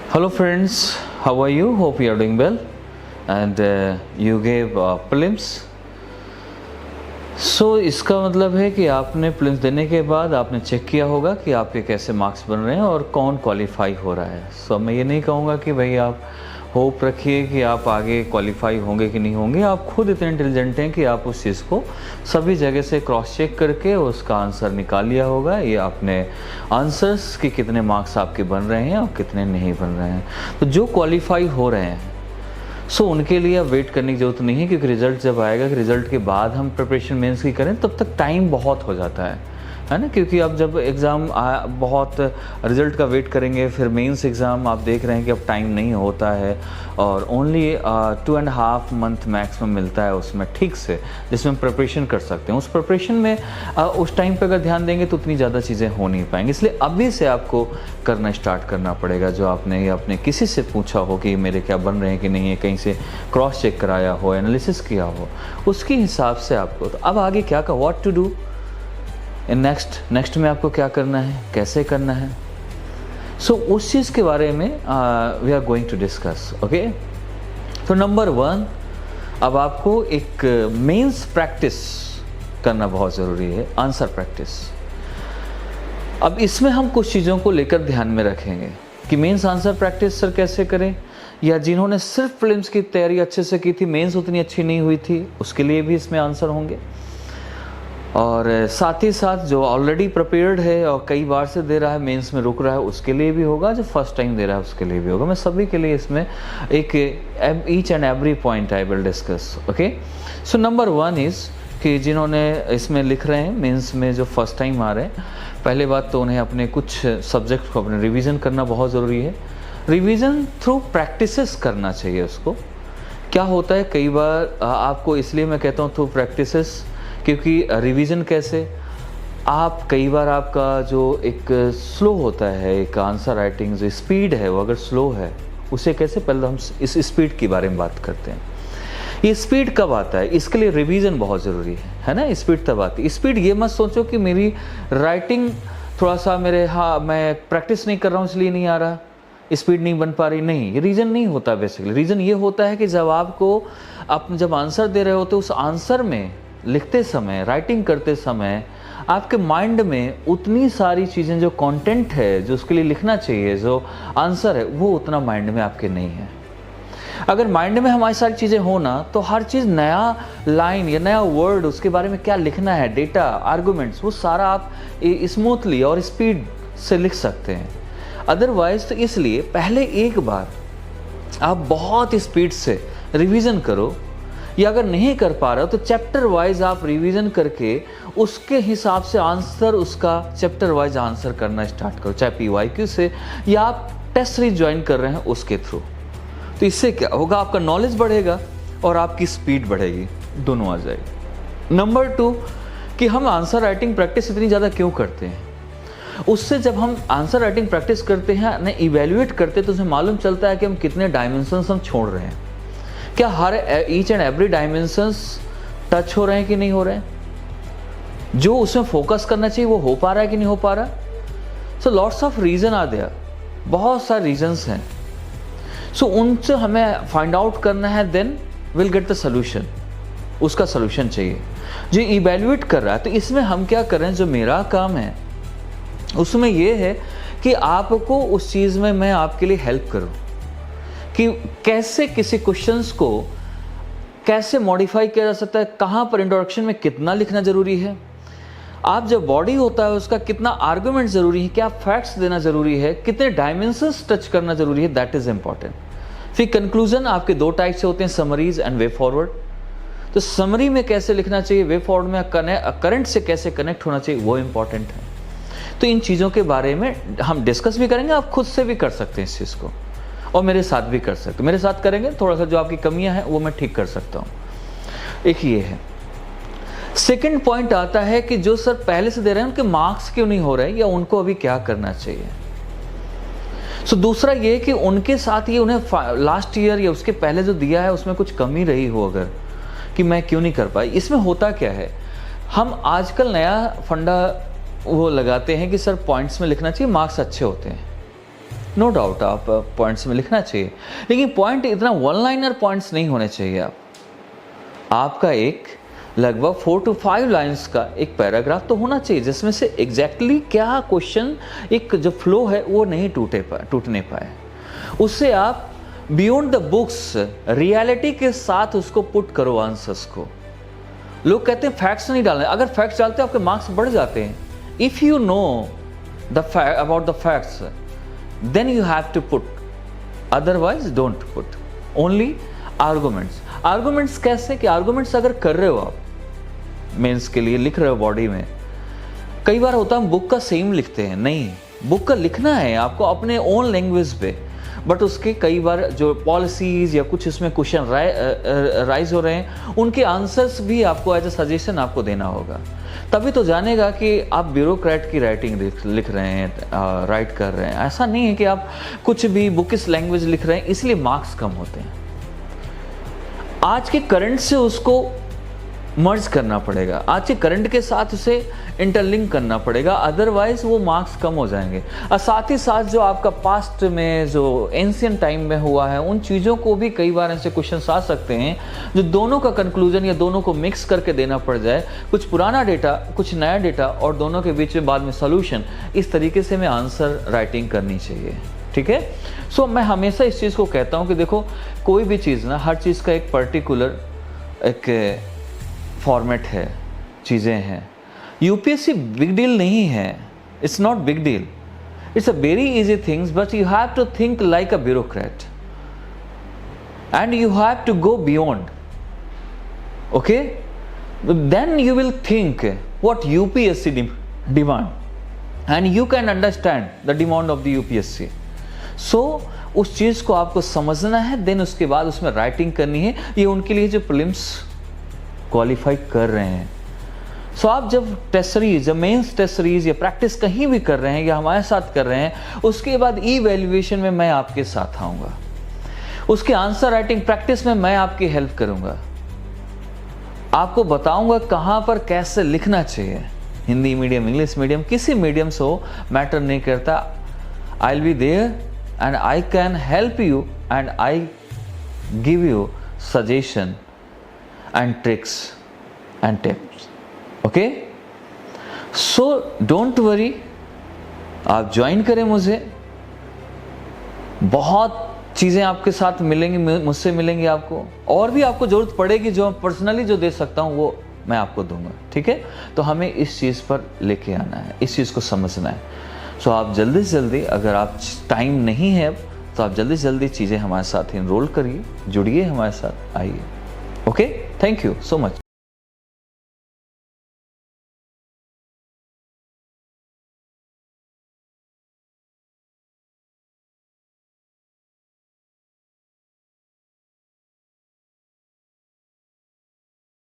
Hello friends, how are you? Hope you are doing well and you gave prelims. So इसका मतलब है कि आपने प्रीलिम्स देने के बाद आपने चेक किया होगा कि आपके कैसे मार्क्स बन रहे हैं और कौन क्वालिफाई हो रहा है. सो मैं ये नहीं कहूँगा कि भाई आप होप रखिए कि आप आगे क्वालिफाई होंगे कि नहीं होंगे. आप खुद इतने इंटेलिजेंट हैं कि आप उस चीज़ को सभी जगह से क्रॉस चेक करके उसका आंसर निकाल लिया होगा. ये आपने आंसर्स के कितने मार्क्स आपके बन रहे हैं और कितने नहीं बन रहे हैं. तो जो क्वालिफाई हो रहे हैं सो उनके लिए अब वेट करने की ज़रूरत नहीं है, क्योंकि रिज़ल्ट जब आएगा कि रिज़ल्ट के बाद हम प्रिपरेशन मेंस की करें तब तक टाइम बहुत हो जाता है ना. क्योंकि अब जब एग्ज़ाम बहुत रिज़ल्ट का वेट करेंगे, फिर मेंस एग्ज़ाम आप देख रहे हैं कि अब टाइम नहीं होता है और ओनली 2.5 मंथ मैक्सिमम मिलता है उसमें ठीक से, जिसमें हम प्रिपरेशन कर सकते हैं. उस प्रिपरेशन में उस टाइम पे अगर ध्यान देंगे तो उतनी ज़्यादा चीज़ें हो नहीं पाएंगी. इसलिए अभी से आपको करना स्टार्ट करना पड़ेगा. जो आपने अपने किसी से पूछा हो कि मेरे क्या बन रहे हैं कि नहीं है, कहीं से क्रॉस चेक कराया हो, एनालिसिस किया हो, उसके हिसाब से आपको. तो अब आगे क्या का what to do in next में आपको क्या करना है, कैसे करना है. सो उस चीज़ के बारे में we are going to discuss. Okay, तो नंबर 1, अब आपको एक मेंस प्रैक्टिस करना बहुत ज़रूरी है, आंसर प्रैक्टिस. अब इसमें हम कुछ चीज़ों को लेकर ध्यान में रखेंगे कि मेंस आंसर प्रैक्टिस सर कैसे करें, या जिन्होंने सिर्फ प्रीलिम्स की तैयारी अच्छे से की थी, मेंस उतनी अच्छी नहीं हुई थी, उसके लिए भी इसमें आंसर होंगे. और साथ ही साथ जो ऑलरेडी प्रिपेयर्ड है और कई बार से दे रहा है, मेंस में रुक रहा है, उसके लिए भी होगा. जो फर्स्ट टाइम दे रहा है उसके लिए भी होगा. मैं सभी के लिए इसमें एक each and every point I will discuss. Okay, so number 1 is कि जिन्होंने इसमें लिख रहे हैं मेंस में, जो फर्स्ट टाइम आ रहे हैं, पहले बात तो उन्हें अपने कुछ सब्जेक्ट को अपने रिवीजन करना बहुत ज़रूरी है. रिवीजन थ्रू प्रैक्टिसेस करना चाहिए उसको. क्या होता है कई बार आपको, इसलिए मैं कहता हूँ थ्रू प्रैक्टिसेस, क्योंकि रिवीजन कैसे, आप कई बार आपका जो एक स्लो होता है, एक आंसर राइटिंग जो स्पीड है वो अगर स्लो है, उसे कैसे, पहले हम इस स्पीड के बारे में बात करते हैं. ये स्पीड कब आता है, इसके लिए रिवीजन बहुत ज़रूरी है ना. स्पीड तब आती है. स्पीड ये मत सोचो कि मेरी राइटिंग थोड़ा सा मैं प्रैक्टिस नहीं कर रहा हूँ इसलिए नहीं आ रहा, स्पीड नहीं बन पा रही. नहीं, ये रीज़न नहीं होता. बेसिकली रीज़न ये होता है कि जब आपको जब आंसर दे रहे होते, उस आंसर में लिखते समय, राइटिंग करते समय आपके माइंड में उतनी सारी चीज़ें, जो कंटेंट है जो उसके लिए लिखना चाहिए, जो आंसर है, वो उतना माइंड में आपके नहीं है. अगर माइंड में हमारी सारी चीज़ें हो ना, तो हर चीज़, नया लाइन या नया वर्ड, उसके बारे में क्या लिखना है, डेटा, आर्गूमेंट्स, वो सारा आप स्मूथली और स्पीड से लिख सकते हैं. अदरवाइज तो इसलिए पहले एक बार आप बहुत स्पीड से रिवीजन करो, या अगर नहीं कर पा रहे हो तो चैप्टर वाइज आप रिवीजन करके उसके हिसाब से आंसर, उसका चैप्टर वाइज आंसर करना स्टार्ट करो, चाहे PYQ से या आप टेस्ट सीरीज ज्वाइन कर रहे हैं उसके थ्रू. तो इससे क्या होगा, आपका नॉलेज बढ़ेगा और आपकी स्पीड बढ़ेगी, दोनों आ जाएगी. नंबर 2 कि हम आंसर राइटिंग प्रैक्टिस इतनी ज़्यादा क्यों करते हैं. उससे जब हम आंसर राइटिंग प्रैक्टिस करते हैं ना, इवेल्युएट करते हैं, तो उसे मालूम चलता है कि हम कितने डायमेंशंस हम छोड़ रहे हैं. क्या हर each and every dimensions touch हो रहे हैं कि नहीं हो रहे हैं, जो उसमें फोकस करना चाहिए वो हो पा रहा है कि नहीं हो पा रहा. So lots of reason are there, बहुत सारे रीजंस हैं. सो उनसे हमें फाइंड आउट करना है, then will get the solution. उसका सोल्यूशन चाहिए जो इवेल्युएट कर रहा है. तो इसमें हम क्या कर रहे हैं, जो मेरा काम है उसमें ये है कि आपको उस चीज़ में मैं आपके लिए हेल्प करूं कि कैसे किसी क्वेश्चंस को कैसे मॉडिफाई किया जा सकता है, कहाँ पर इंट्रोडक्शन में कितना लिखना ज़रूरी है, आप जब बॉडी होता है उसका कितना आर्गूमेंट ज़रूरी है, क्या फैक्ट्स देना ज़रूरी है, कितने डायमेंशंस टच करना ज़रूरी है, दैट इज़ इम्पॉर्टेंट. फिर कंक्लूजन आपके 2 टाइप से होते हैं, समरीज एंड वे फॉरवर्ड. तो समरी में कैसे लिखना चाहिए, वे फॉरवर्ड में करंट से कैसे कनेक्ट होना चाहिए, वो इम्पॉर्टेंट है. तो इन चीज़ों के बारे में हम डिस्कस भी करेंगे, आप खुद से भी कर सकते हैं इस चीज़ को, और मेरे साथ भी कर सकते. मेरे साथ करेंगे, थोड़ा सा जो आपकी कमियां हैं वो मैं ठीक कर सकता हूं. एक ये है. सेकंड पॉइंट आता है कि जो सर पहले से दे रहे हैं उनके मार्क्स क्यों नहीं हो रहे, या उनको अभी क्या करना चाहिए. सो दूसरा ये कि उनके साथ ये उन्हें लास्ट ईयर या उसके पहले जो दिया है उसमें कुछ कमी रही हो, अगर कि मैं क्यों नहीं कर पाई. इसमें होता क्या है, हम आजकल नया फंडा वो लगाते हैं कि सर पॉइंट्स में लिखना चाहिए, मार्क्स अच्छे होते हैं. नो डाउट आप पॉइंट्स में लिखना चाहिए, लेकिन पॉइंट इतना वन लाइनर पॉइंट्स नहीं होने चाहिए। आपका एक लगभग 4 to 5 लाइंस का एक पैराग्राफ तो होना चाहिए, जिसमें से एग्जैक्टली क्या क्वेश्चन, एक जो फ्लो है वो नहीं टूटने पाए। उससे आप बियॉन्ड द बुक्स रियलिटी के साथ उसको पुट करो आंसर्स को। लोग कहते हैं फैक्ट्स नहीं डालने, अगर फैक्ट्स डालते हैं आपके मार्क्स बढ़ जाते हैं। If you know about the facts then you have to put, otherwise don't put only arguments. Arguments कैसे कि आर्गुमेंट्स अगर कर रहे हो आप मेंस के लिए लिख रहे हो बॉडी में, कई बार होता है हम बुक का सेम लिखते हैं, नहीं, बुक का लिखना है आपको अपने ओन लैंग्वेज पे, बट उसके कई बार जो पॉलिसीज या कुछ इसमें क्वेश्चन राइज हो रहे हैं उनके आंसर्स भी आपको एज ए सजेशन आपको देना होगा, तभी तो जानेगा कि आप ब्यूरोक्रेट की राइटिंग लिख रहे हैं, राइट कर रहे हैं। ऐसा नहीं है कि आप कुछ भी बुकिश लैंग्वेज लिख रहे हैं इसलिए मार्क्स कम होते हैं। आज के करंट से उसको मर्ज करना पड़ेगा, आज के करंट के साथ उसे इंटरलिंक करना पड़ेगा, अदरवाइज वो मार्क्स कम हो जाएंगे। और साथ ही साथ जो आपका पास्ट में जो एंशियंट टाइम में हुआ है उन चीज़ों को भी कई बार ऐसे क्वेश्चन आ सकते हैं जो दोनों का कंक्लूजन या दोनों को मिक्स करके देना पड़ जाए, कुछ पुराना डेटा कुछ नया डेटा और दोनों के बीच में बाद में सोल्यूशन। इस तरीके से हमें आंसर राइटिंग करनी चाहिए, ठीक है। सो मैं हमेशा इस चीज़ को कहता हूँ कि देखो कोई भी चीज़ ना, हर चीज़ का एक पर्टिकुलर एक फॉर्मेट है, चीज़ें हैं। यूपीएससी बिग डील नहीं है, it's not big deal, it's a very easy things, but you have to think like a bureaucrat and you have to go beyond, okay, then you will think what UPSC demand and you can understand the demand of the UPSC. So उस चीज़ को आपको समझना है, then उसके बाद उसमें writing करनी है। ये उनके लिए जो प्रीलिम्स क्वालिफाई कर रहे हैं। सो आप जब टेस्ट सीरीज, जब मेंस टेस्ट सीरीज या प्रैक्टिस कहीं भी कर रहे हैं या हमारे साथ कर रहे हैं, उसके बाद ई वैल्यूएशन में मैं आपके साथ आऊँगा, उसके आंसर राइटिंग प्रैक्टिस में मैं आपकी हेल्प करूँगा, आपको बताऊँगा कहाँ पर कैसे लिखना चाहिए। हिंदी मीडियम, इंग्लिश मीडियम, किसी मीडियम से हो, मैटर नहीं करता। I will be there and I can help you and I give you suggestion and tricks and tips, okay? So don't worry, आप ज्वाइन करें मुझे, बहुत चीज़ें आपके साथ मिलेंगी, मुझसे मिलेंगी आपको, और भी आपको ज़रूरत पड़ेगी जो पर्सनली जो दे सकता हूँ वो मैं आपको दूंगा, ठीक है। तो हमें इस चीज़ पर लेके आना है, इस चीज़ को समझना है। सो आप जल्दी से जल्दी, अगर आप टाइम नहीं है तो आप जल्दी से जल्दी चीज़ें हमारे साथ इनरोल करिए, जुड़िए हमारे साथ, आइए, okay. Thank you so much.